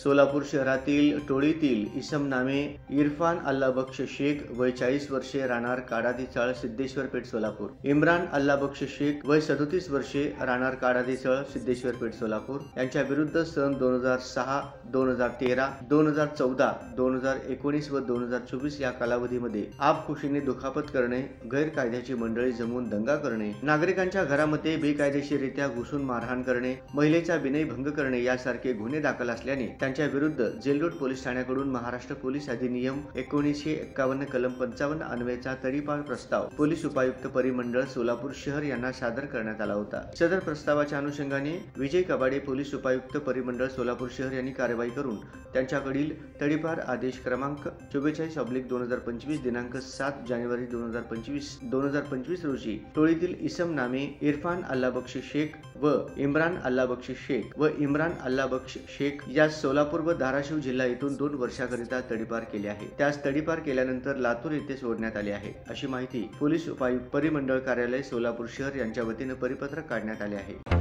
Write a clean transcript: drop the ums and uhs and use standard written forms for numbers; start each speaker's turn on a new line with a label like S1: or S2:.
S1: सोलापूर शहरातील टोळीतील इसम नामे इरफान अल्लाबक्ष शेख वय 40 वर्षे राहणार काडादीचाळ सिद्धेश्वर पेठ सोलापूर, इम्रान अल्लाबक्ष शेख वय 37 वर्षे राहणार काडादीचाळ सिद्धेश्वर पेठ सोलापूर यांच्या विरुद्ध सन 2006, 2013, 2014, 2019 व 2024 या कालावधीमध्ये आपखुशीने दुखापत करणे, गैरकायद्याची मंडळी जमवून दंगा करणे, नागरिकांच्या घरामध्ये बेकायदेशीररित्या घुसून मारहाण करणे, महिलेचा विनयभंग करणे यासारखे गुन्हे दाखल असल्याने त्यांच्या विरुद्ध जेलरोड पोलीस ठाण्याकडून महाराष्ट्र पोलीस अधिनियम 1951 कलम 55 अन्वयेचा तडीपार प्रस्ताव पोलीस उपायुक्त परिमंडळ सोलापूर शहर यांना सादर करण्यात आला होता। सदर प्रस्तावाच्या अनुषंगाने विजय कबाडे पोलीस उपायुक्त परिमंडळ सोलापूर शहर यांनी कार्यवाही करून त्यांच्याकडील तडीपार आदेश क्रमांक 44/2025 दिनांक 7 जानेवारी 2025 रोजी टोळीतील इसम नामे इरफान अल्लाबक्ष शेख व इम्रान अल्लाबक्ष शेख या सोलापूर व धाराशिव जिल्हा येथून 2 वर्षाकरिता तडीपार केले आहे। त्यास तडीपार केल्यानंतर लातूर येथे सोडण्यात आले आहे, अशी माहिती पोलीस उपायुक्त परिमंडळ कार्यालय सोलापूर शहर यांच्या वतीने परिपत्रक काढण्यात आले आहे।